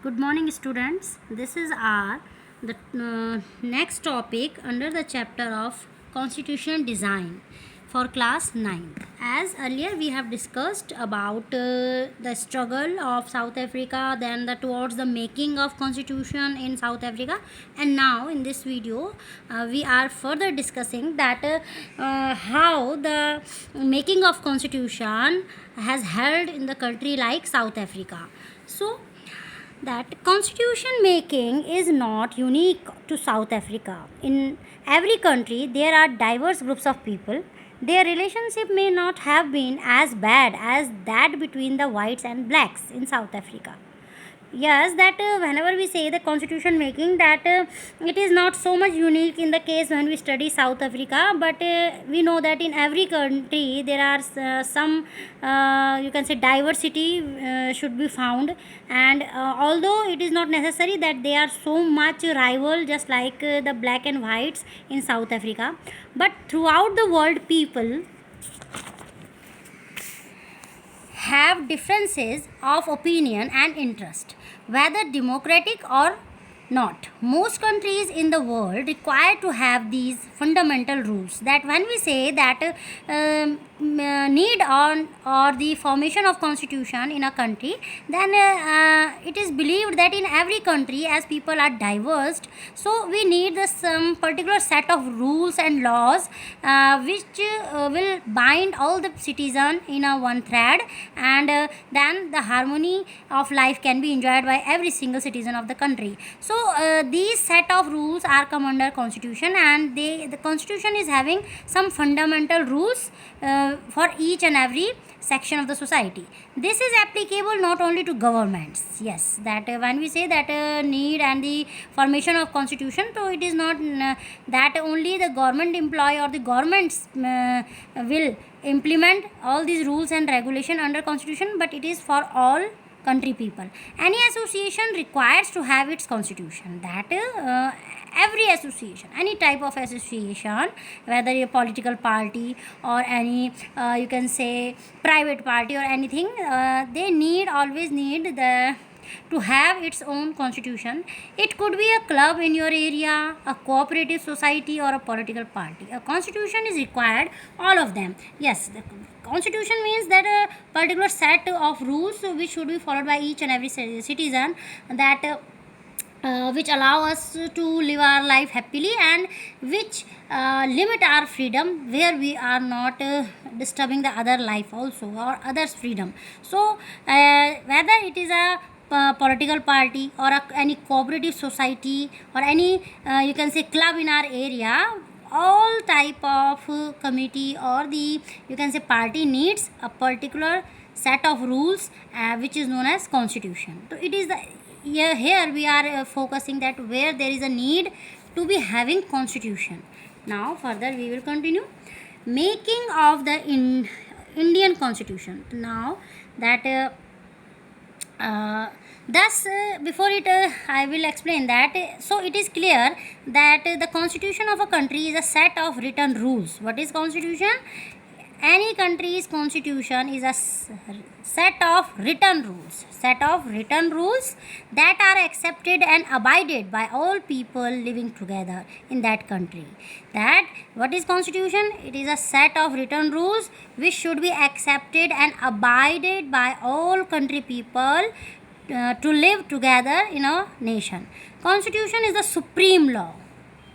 Good morning, students. This is our next topic under the chapter of Constitution Design for class 9. As earlier we have discussed about the struggle of South Africa, then towards the making of constitution in South Africa, and now in this video we are further discussing that how the making of constitution has held in the country like South Africa. So that constitution making is not unique to South Africa. In every country, there are diverse groups of people. Their relationship may not have been as bad as that between the whites and blacks in South Africa. Yes, that whenever we say the constitution making, that it is not so much unique in the case when we study South Africa, but we know that in every country there are some you can say diversity should be found, and although it is not necessary that they are so much rival just like the black and whites in South Africa, but throughout the world people have differences of opinion and interest, whether democratic or not. Most countries in the world require to have these fundamental rules. That when we say that need on or the formation of constitution in a country, then it is believed that in every country, as people are diverse, so we need some particular set of rules and laws which will bind all the citizens in a one thread, and then the harmony of life can be enjoyed by every single citizen of the country. So these set of rules are come under constitution, and the constitution is having some fundamental rules for each and every section of the society. This is applicable not only to governments. Yes, that when we say that need and the formation of constitution, so it is not that only the government employee or the governments will implement all these rules and regulation under constitution, but it is for all country people. Any association requires to have its constitution. That every association, any type of association, whether a political party or any you can say private party or anything, they always need the to have its own constitution. It could be a club in your area, a cooperative society, or a political party. A constitution is required, all of them. Yes, the constitution means that a particular set of rules which should be followed by each and every citizen, that which allow us to live our life happily, and which limit our freedom where we are not disturbing the other life also or others freedom. So whether it is a political party or any cooperative society or any you can say club in our area, all type of committee or the you can say party needs a particular set of rules which is known as constitution. So it is the here we are focusing that where there is a need to be having constitution. Now further we will continue making of the Indian constitution. Now that thus before it I will explain that so it is clear that the constitution of a country is a set of written rules. What is constitution? Any country's constitution is a set of written rules that are accepted and abided by all people living together in that country. That what is constitution? It is a set of written rules which should be accepted and abided by all country people to live together in a nation. Constitution is the supreme law.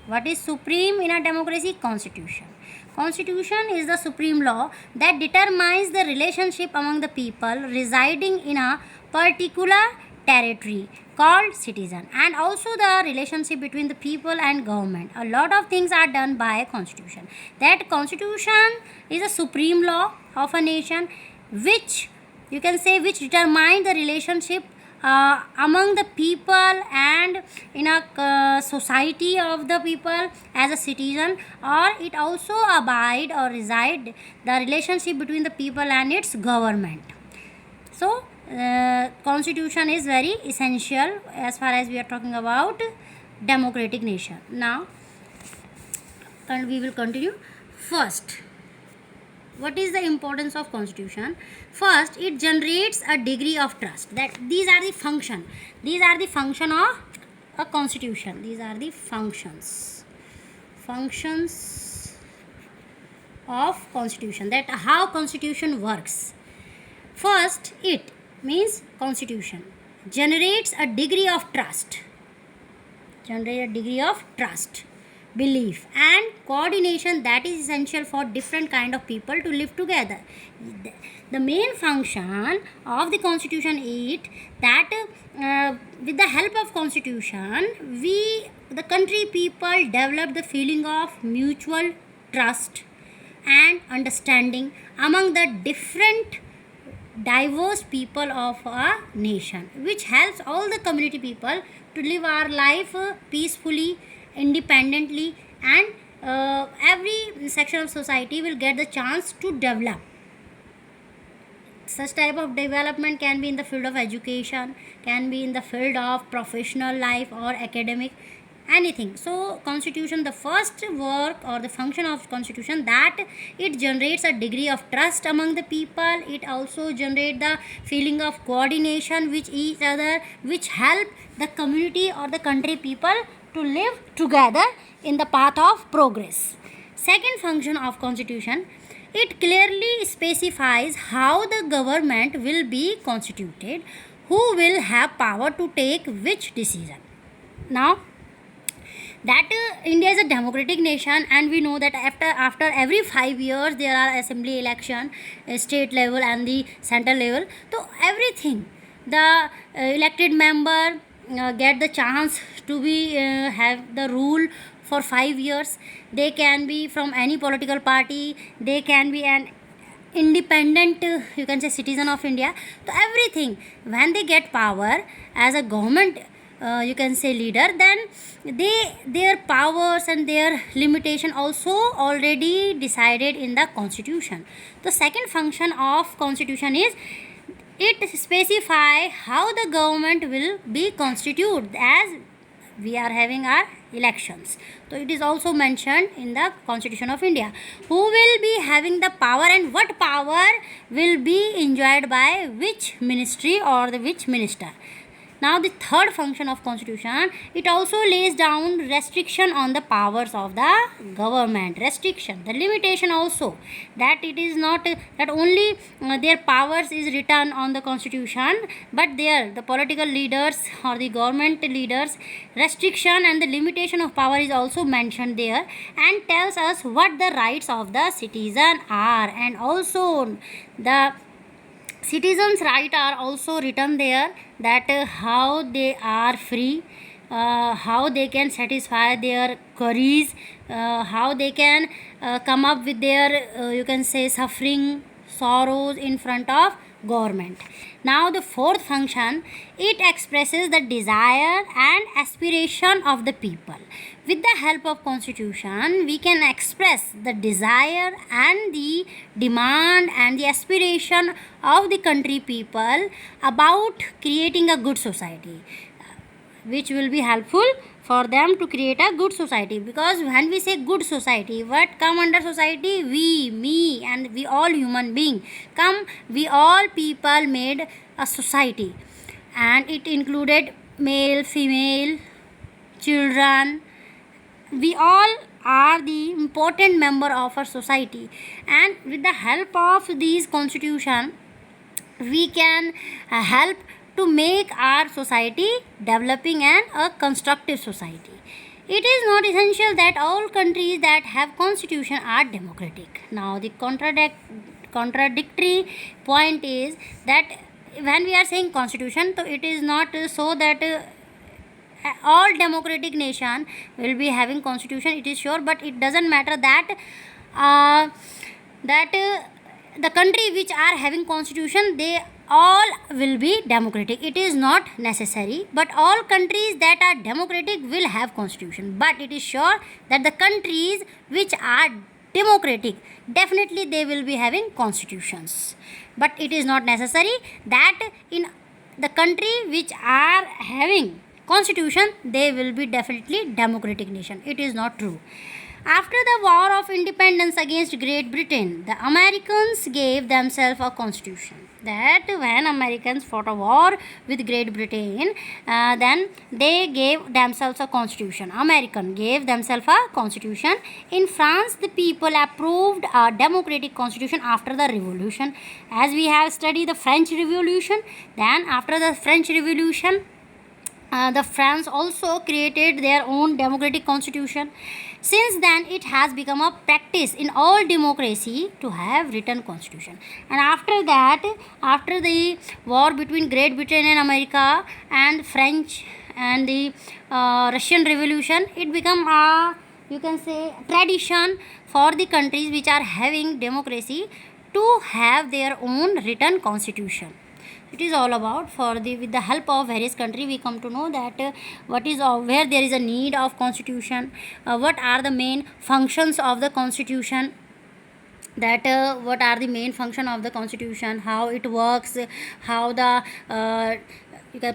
What is supreme in a democracy? Constitution. Constitution is the supreme law that determines the relationship among the people residing in a particular territory called citizen, and also the relationship between the people and government. A lot of things are done by constitution. That constitution is a supreme law of a nation which you can say which determine the relationship among the people and in a society of the people as a citizen, or it also abide or reside the relationship between the people and its government. So constitution is very essential as far as we are talking about democratic nation. Now we will continue. First, what is the importance of constitution? First, it generates a degree of trust. That these are the function of a constitution. These are the functions of constitution, that how constitution works. First, it means constitution generates a degree of trust, belief and coordination that is essential for different kind of people to live together. The main function of the constitution is that with the help of constitution, the country people develop the feeling of mutual trust and understanding among the different diverse people of a nation, which helps all the community people to live our life peacefully, independently, and every section of society will get the chance to develop. Such type of development can be in the field of education, can be in the field of professional life or academic, anything. So constitution, the first work or the function of constitution, that it generates a degree of trust among the people. It also generates the feeling of coordination with each other, which help the community or the country people to live together in the path of progress. Second function of constitution, it clearly specifies how the government will be constituted, who will have power to take which decision. Now, that India is a democratic nation, and we know that after every 5 years there are assembly election, state level and the central level. So everything, the elected member get the chance to be have the rule for 5 years. They can be from any political party, they can be an independent you can say citizen of India. So everything, when they get power as a government you can say leader, then their powers and their limitation also already decided in the constitution. The second function of constitution is it specify how the government will be constituted, as we are having our elections. So it is also mentioned in the constitution of India, who will be having the power and what power will be enjoyed by which ministry or the which minister. Now the third function of constitution, it also lays down restriction on the powers of the government, restriction, the limitation also, that it is not that only their powers is written on the constitution, but there the political leaders or the government leaders, restriction and the limitation of power is also mentioned there, and tells us what the rights of the citizen are, and also the citizens' rights are also written there, that how they are free, how they can satisfy their queries, how they can come up with their you can say suffering, sorrows in front of government. Now the fourth function, it expresses the desire and aspiration of the people. With the help of constitution, we can express the desire and the demand and the aspiration of the country people about creating a good society, which will be helpful for them to create a good society. Because when we say good society, what come under society? We, me, and we all human being come, we all people made a society, and it included male, female, children. We all are the important member of our society, and with the help of these constitution, we can help to make our society developing and a constructive society. It is not essential that all countries that have constitution are democratic. Now the contradictory point is that when we are saying constitution, so it is not so that all democratic nation will be having constitution, it is sure, but it doesn't matter that the country which are having constitution, they all will be democratic. It is not necessary, but all countries that are democratic will have constitution. But it is sure that the countries which are democratic, definitely they will be having constitutions. But it is not necessary that in the country which are having constitution, they will be definitely democratic nation. It is not true. After the War of Independence against Great Britain, the Americans gave themselves a constitution. That when Americans fought a war with Great Britain, then they gave themselves a constitution. American gave themselves a constitution. In France, the people approved a democratic constitution after the revolution. As we have studied the French Revolution, then after the French Revolution, the France also created their own democratic constitution. Since then, it has become a practice in all democracy to have written constitution. And after that, after the war between Great Britain and America and French and the Russian Revolution, it become a, you can say, tradition for the countries which are having democracy to have their own written constitution. It is all about for the with the help of various country we come to know that what is where there is a need of constitution, what are the main functions of the constitution, that what are the main function of the constitution, how it works, how the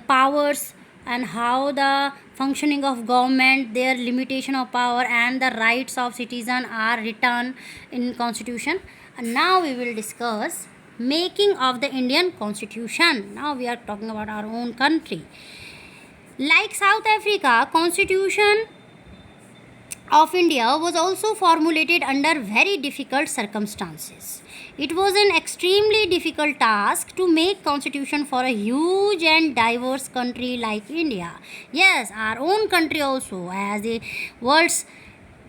powers and how the functioning of government, their limitation of power and the rights of citizen are written in constitution. And now we will discuss making of the Indian constitution. Now we are talking about our own country. Like South Africa, constitution of India was also formulated under very difficult circumstances. It was an extremely difficult task to make constitution for a huge and diverse country like India. Yes, our own country also, as the world's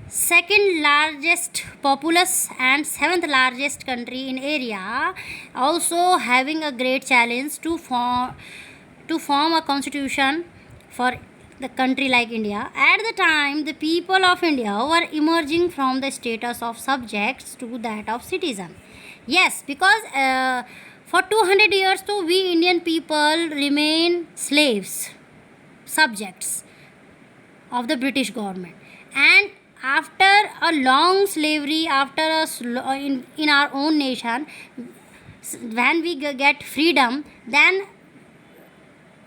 second largest populous and seventh largest country in area, also having a great challenge to form a constitution for the country like India. At the time, the people of India were emerging from the status of subjects to that of citizen. Yes, because for 200 years too, we Indian people remain slaves, subjects of the British government. And after a long slavery, after in our own nation, when we get freedom, then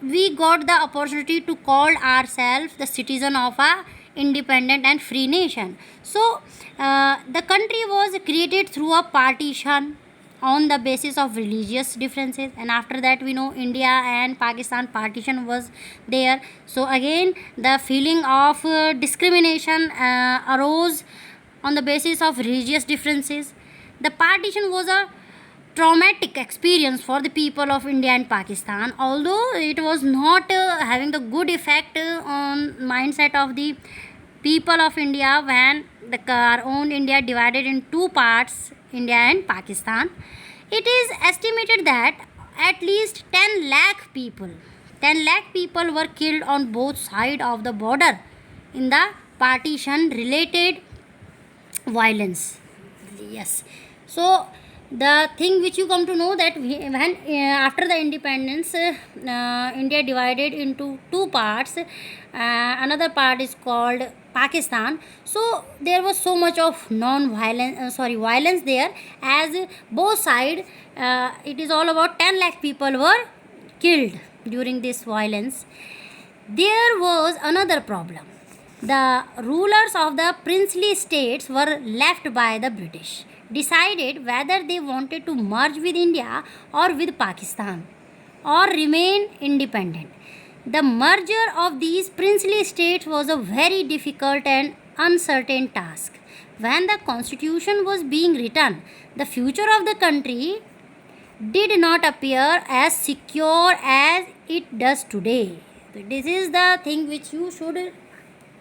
we got the opportunity to call ourselves the citizen of a independent and free nation. So the country was created through a partition on the basis of religious differences, and after that we know India and Pakistan partition was there. So again the feeling of discrimination arose on the basis of religious differences. The partition was a traumatic experience for the people of India and Pakistan, although it was not having the good effect on mindset of the people of India when our own India divided in two parts, India and Pakistan. It is estimated that at least 10 lakh people were killed on both sides of the border in the partition related violence. Yes. So the thing which you come to know that when after the independence, India divided into two parts. Another part is called Pakistan. So there was so much of violence there, as both sides, it is all about 10 lakh people were killed during this violence. There was another problem. The rulers of the princely states were left by the British, decided whether they wanted to merge with India or with Pakistan or remain independent. The merger of these princely states was a very difficult and uncertain task. When the constitution was being written, the future of the country did not appear as secure as it does today. So this is the thing which you should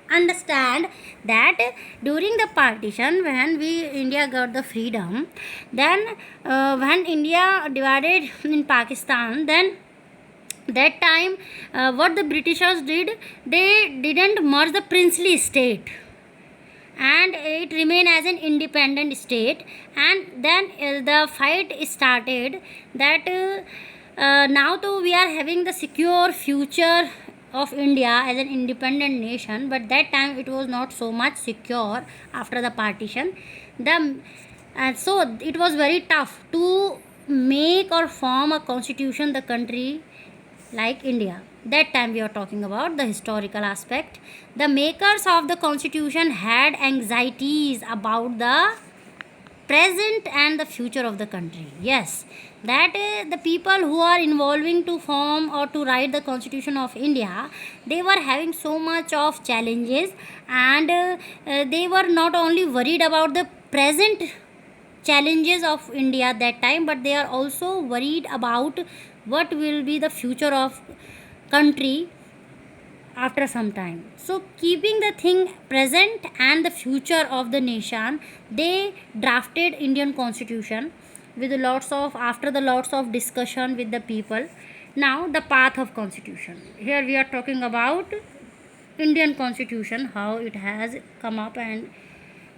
understand, that during the partition, when India got the freedom, then when India divided in Pakistan, then that time what the Britishers did, they didn't merge the princely state and it remained as an independent state. And then the fight started that now too we are having the secure future of India as an independent nation, but that time it was not so much secure after the partition. So it was very tough to make or form a constitution the country like India. That time we are talking about the historical aspect. The makers of the constitution had anxieties about the present and the future of the country. Yes, that the people who are involving to form or to write the constitution of India, they were having so much of challenges, and they were not only worried about the present challenges of India that time, but they are also worried about what will be the future of country after some time. So keeping the thing present and the future of the nation, they drafted Indian constitution with lots of, after the lots of discussion with the people. Now the path of constitution, here we are talking about Indian constitution, how it has come up and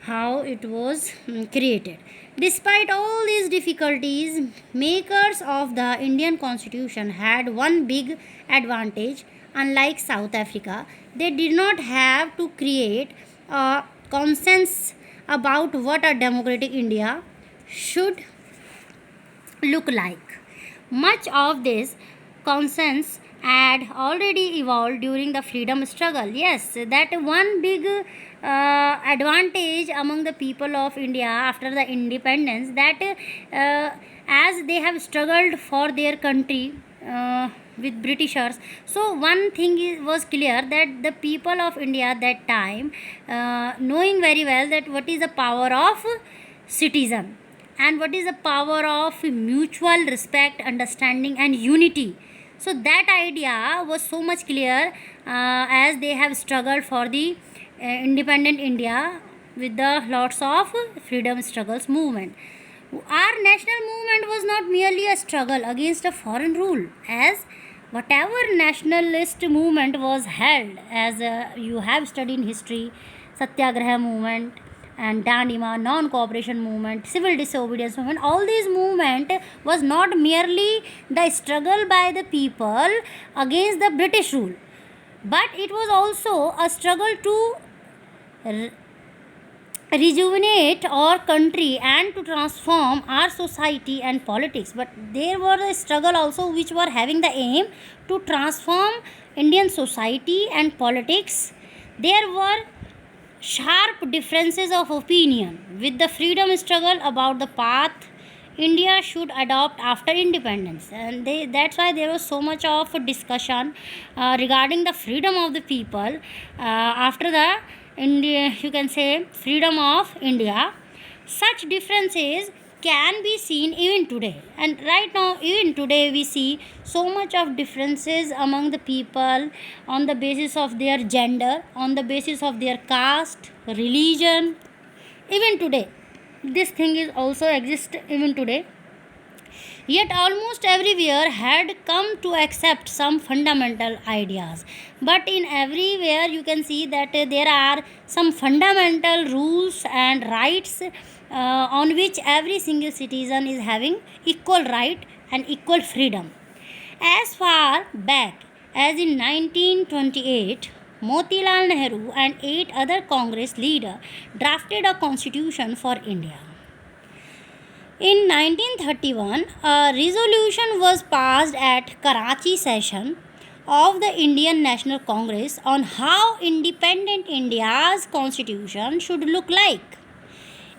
how it was created. Despite all these difficulties, makers of the Indian constitution had one big advantage. Unlike South Africa, they did not have to create a consensus about what a democratic India should look like. Much of this consensus had already evolved during the freedom struggle. Yes, that one big advantage among the people of India after the independence, that as they have struggled for their country with Britishers, so one thing was clear, that the people of India that time, knowing very well that what is the power of citizen and what is the power of mutual respect, understanding and unity. So that idea was so much clear, as they have struggled for the independent India with the lots of freedom struggles movement. Our national movement was not merely a struggle against a foreign rule, as whatever nationalist movement was held, as you have studied in history, Satyagraha movement and Dandima, non-cooperation movement, civil disobedience movement, all these movement was not merely the struggle by the people against the British rule, but it was also a struggle to rejuvenate our country and to transform our society and politics. But there was a struggle also which were having the aim to transform Indian society and politics. There were sharp differences of opinion with the freedom struggle about the path India should adopt after independence, and that's why there was so much of discussion regarding the freedom of the people after the India, you can say, freedom of India. Such differences can be seen even today, and right now even today we see so much of differences among the people on the basis of their gender, on the basis of their caste, religion. Even today this thing is also exist even today, yet almost everywhere had come to accept some fundamental ideas. But in everywhere you can see that there are some fundamental rules and rights on which every single citizen is having equal right and equal freedom. As far back as in 1928, Motilal Nehru and 8 other Congress leaders drafted a constitution for India. In 1931, a resolution was passed at Karachi session of the Indian National Congress on how independent India's constitution should look like.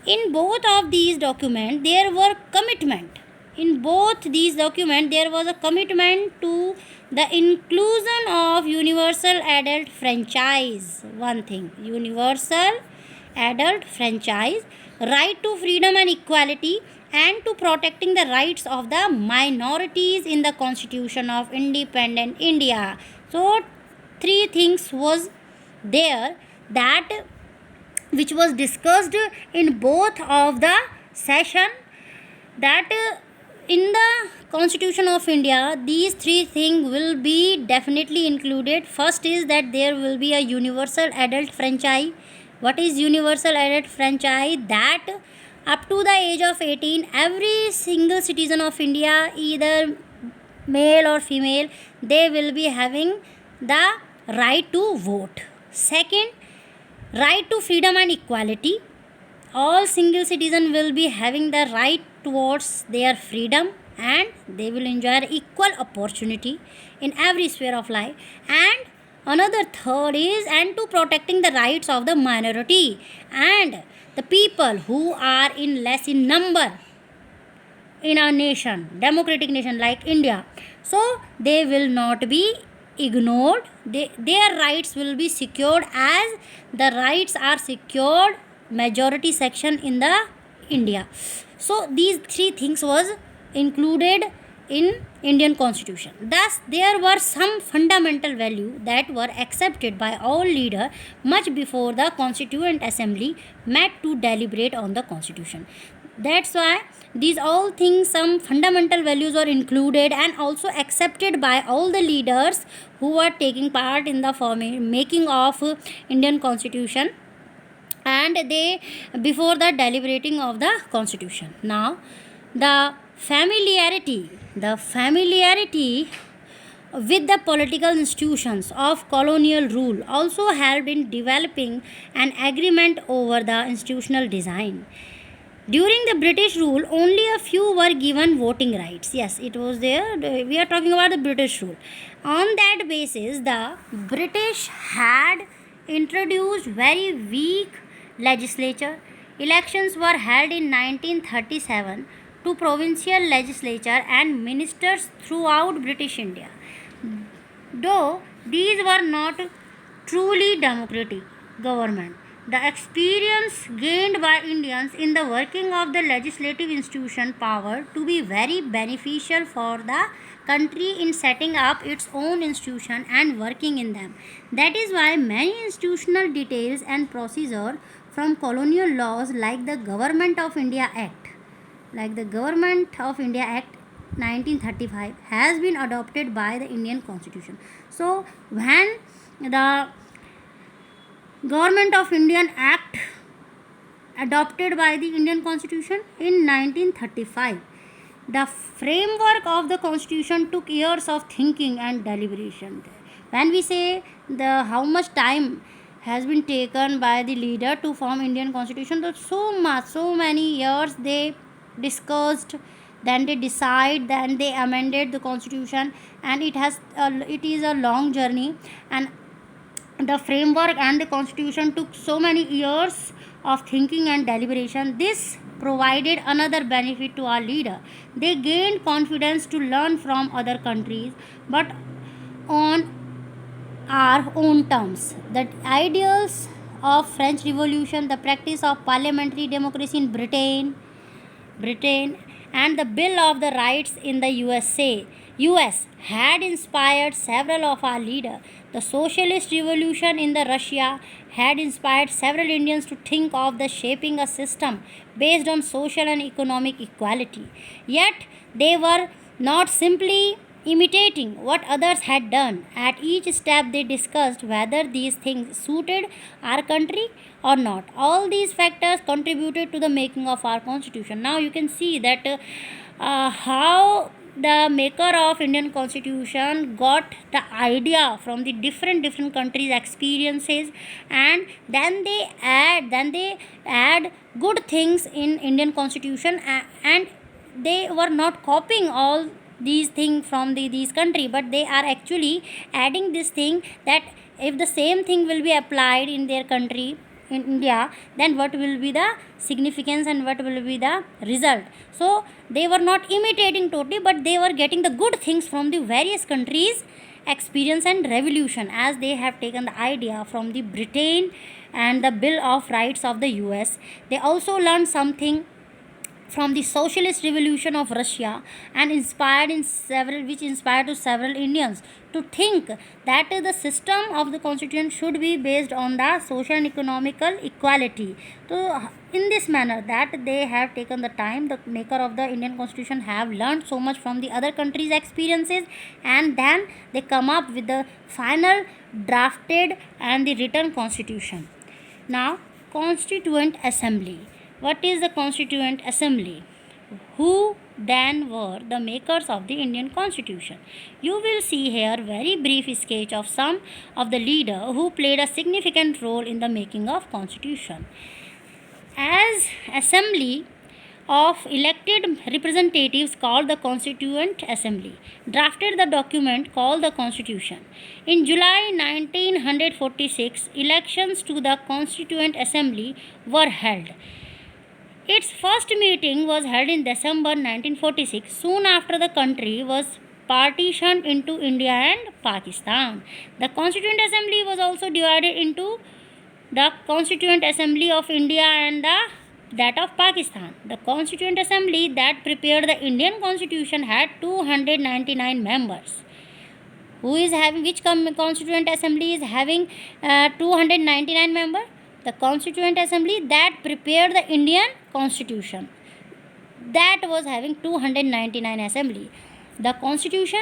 In both of these documents, there were commitment. In both these documents, there was a commitment to the inclusion of universal adult franchise. One thing, universal adult franchise, right to freedom and equality, and to protecting the rights of the minorities in the constitution of independent India. So three things was there, that which was discussed in both of the session, that in the constitution of India these three things will be definitely included. First is that there will be a universal adult franchise. What is universal adult franchise? That up to the age of 18, every single citizen of India, either male or female, they will be having the right to vote. Second, right to freedom and equality. All single citizen will be having the right towards their freedom and they will enjoy equal opportunity in every sphere of life. And another third is and to protecting the rights of the minority and the people who are in less in number in a nation, democratic nation like India. So they will not be ignored. Their rights will be secured as the rights are secured majority section in the India. So these three things was included in Indian constitution. Thus there were some fundamental value that were accepted by all leaders much before the constituent assembly met to deliberate on the constitution. That's why these all things, some fundamental values are included and also accepted by all the leaders who are taking part in the making of Indian constitution, and they before the deliberating of the constitution. Now the familiarity with the political institutions of colonial rule also helped in developing an agreement over the institutional design. During the British rule, only a few were given voting rights. Yes, it was there. We are talking about the British rule. On that basis, the British had introduced very weak legislature. Elections were held in 1937 to provincial legislature and ministers throughout British India. Though these were not truly democratic government, the experience gained by Indians in the working of the legislative institution power to be very beneficial for the country in setting up its own institution and working in them. That is why many institutional details and procedure from colonial laws like the Government of India Act, 1935 has been adopted by the Indian Constitution. So when the Government of Indian Act adopted by the Indian Constitution in 1935, the framework of the Constitution took years of thinking and deliberation. When we say the how much time has been taken by the leader to form Indian Constitution, so many years they discussed, then they decide, then they amended the Constitution, and it is a long journey, and the framework and the constitution took so many years of thinking and deliberation. This provided another benefit to our leader. They gained confidence to learn from other countries, but on our own terms. The ideals of French Revolution, the practice of parliamentary democracy in Britain, and the Bill of the Rights in the US had inspired several of our leaders. The socialist revolution in the Russia had inspired several Indians to think of the shaping a system based on social and economic equality. Yet they were not simply imitating what others had done. At each step they discussed whether these things suited our country or not. All these factors contributed to the making of our constitution. Now you can see that how the maker of Indian constitution got the idea from the different countries experiences, and then they add good things in Indian constitution, and they were not copying all these things from these country, but they are actually adding this thing that if the same thing will be applied in their country in India, then what will be the significance and what will be the result. So they were not imitating totally, but they were getting the good things from the various countries experience and revolution, as they have taken the idea from the Britain and the Bill of Rights of the US. They also learned something from the socialist revolution of Russia, and inspired to several Indians to think that the system of the constitution should be based on the social and economical equality. So in this manner that they have taken the time, the maker of the Indian constitution have learned so much from the other countries experiences, and then they come up with the final drafted and the written constitution. Now, Constituent Assembly. What is the Constituent Assembly? Who then were the makers of the Indian Constitution? You will see here very brief sketch of some of the leaders who played a significant role in the making of Constitution. As Assembly of elected representatives called the Constituent Assembly drafted the document called the Constitution. In July 1946, elections to the Constituent Assembly were held. Its first meeting was held in December 1946, soon after the country was partitioned into India and Pakistan. The Constituent Assembly was also divided into the Constituent Assembly of India and that of Pakistan. The Constituent Assembly that prepared the Indian Constitution had 299 members. Who is having which Constituent Assembly is having 299 members? The Constituent Assembly that prepared the Indian Constitution, that was having 299 assembly. The Constitution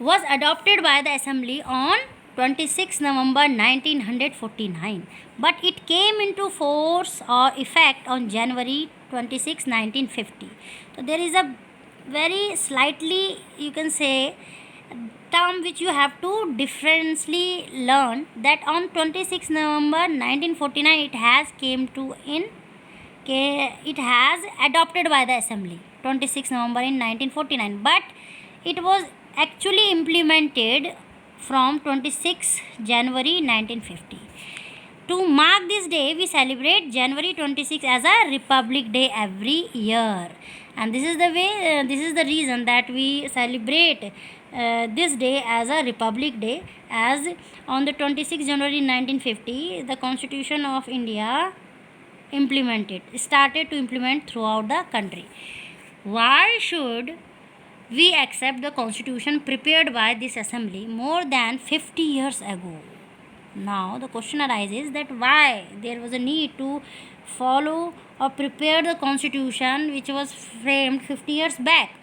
was adopted by the Assembly on 26 November 1949, but it came into force or effect on January 26, 1950. So there is a very slightly, you can say, term which you have to differently learn, that on 26 November 1949 it has it has adopted by the Assembly 26 November in 1949, but it was actually implemented from 26 January 1950. To mark this day, we celebrate January 26 as a Republic Day every year, and this is the way. This is the reason that we celebrate this day as a Republic Day, as on the 26 January 1950, the Constitution of India started to implement throughout the country. Why should we accept the Constitution prepared by this Assembly more than 50 years ago? Now the question arises that why there was a need to follow or prepare the Constitution which was framed 50 years back.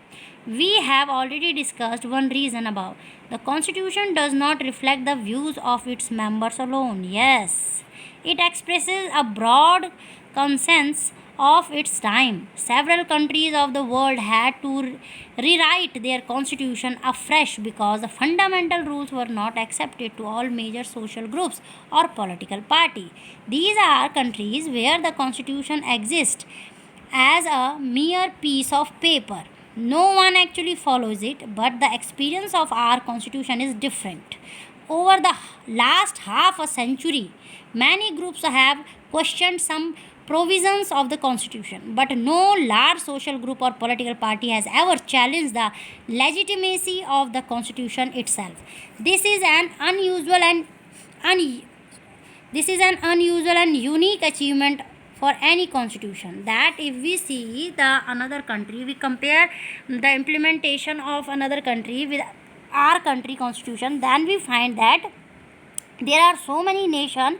We have already discussed one reason above. The Constitution does not reflect the views of its members alone. Yes, it expresses a broad consensus of its time. Several countries of the world had to rewrite their constitution afresh because the fundamental rules were not accepted to all major social groups or political parties. These are countries where the constitution exists as a mere piece of paper. No one actually follows it, but the experience of our constitution is different. Over the last half a century, many groups have questioned some provisions of the constitution, but no large social group or political party has ever challenged the legitimacy of the constitution itself. This is an unusual and unique achievement for any constitution, that if we see the another country, we compare the implementation of another country with our country constitution, then we find that there are so many nations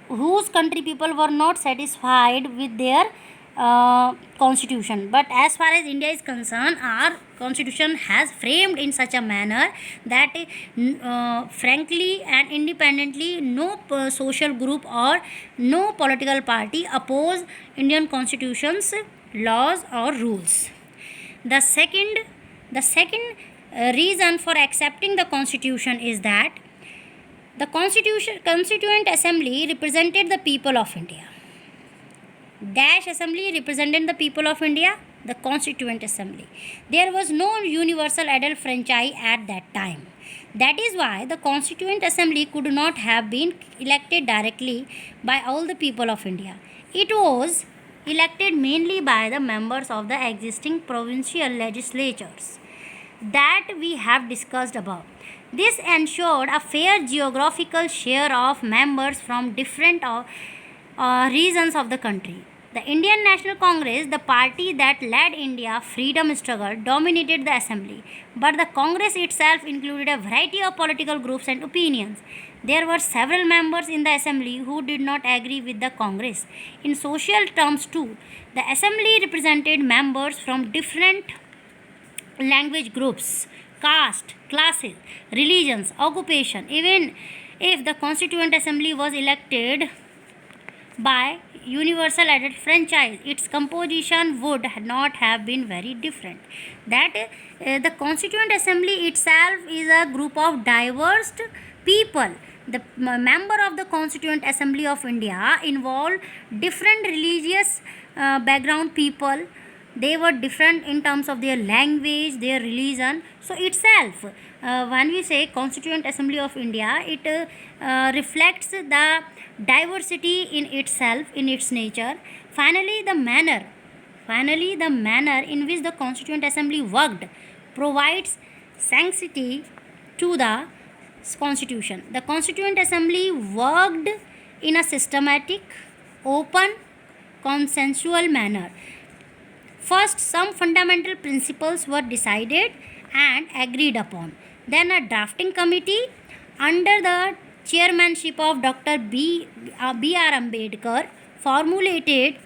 whose country people were not satisfied with their constitution. But as far as India is concerned, our constitution has framed in such a manner that frankly and independently no social group or no political party oppose Indian constitution's laws or rules. The second reason for accepting the constitution is that the Constituent Assembly represented the people of India. Dash Assembly represented the people of India, the Constituent Assembly. There was no universal adult franchise at that time. That is why the Constituent Assembly could not have been elected directly by all the people of India. It was elected mainly by the members of the existing provincial legislatures that we have discussed above. This ensured a fair geographical share of members from different regions of the country. The Indian National Congress, the party that led India's freedom struggle, dominated the assembly, but the Congress itself included a variety of political groups and opinions. There were several members in the assembly who did not agree with the Congress. In social terms too, the assembly represented members from different language groups, caste, classes, religions, occupation. Even if the Constituent Assembly was elected by universal adult franchise, its composition would not have been very different. That the Constituent Assembly itself is a group of diverse people The member of the Constituent Assembly of India involved different religious background people. They were different in terms of their language, their religion. So itself, when we say Constituent Assembly of India, it reflects the diversity in itself, in its nature. Finally, the manner in which the Constituent Assembly worked provides sanctity to the Constitution. The Constituent Assembly worked in a systematic, open, consensual manner. First, some fundamental principles were decided and agreed upon. Then, a drafting committee under the chairmanship of Dr. B.R. Ambedkar formulated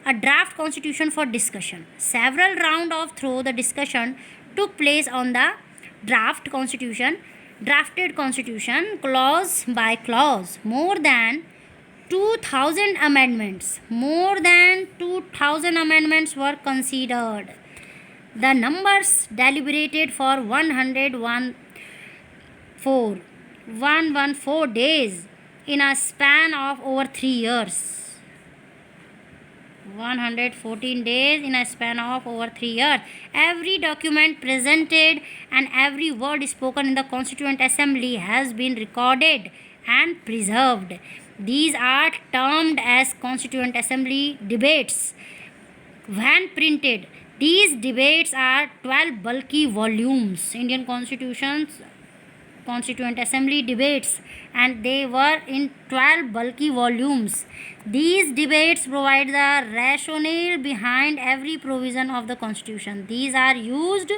a draft constitution for discussion. Several rounds of thorough the discussion took place on the drafted constitution clause by clause. More than 2000 amendments were considered. The numbers deliberated for 114 days in a span of over 3 years. 114 days in a span of over 3 years. Every document presented and every word spoken in the Constituent Assembly has been recorded and preserved. These are termed as Constituent Assembly debates. When printed, these debates are 12 bulky volumes. Indian Constituent Assembly debates, and they were in 12 bulky volumes. These debates provide the rationale behind every provision of the Constitution. These are used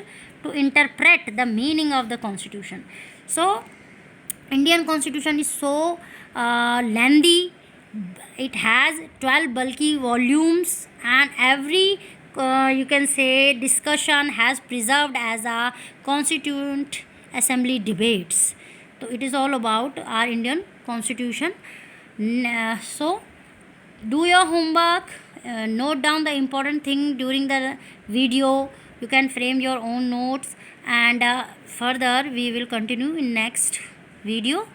to interpret the meaning of the Constitution. So, Indian Constitution is so lengthy. It has 12 bulky volumes, and every you can say discussion has preserved as a Constituent Assembly debates. So it is all about our Indian Constitution. So do your homework, note down the important thing during the video. You can frame your own notes, and further we will continue in next video.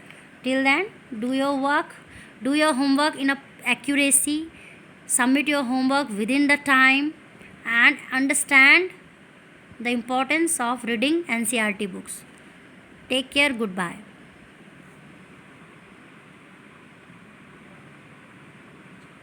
Till then, do your work, do your homework in a accuracy, submit your homework within the time, and understand the importance of reading NCERT books. Take care. Goodbye.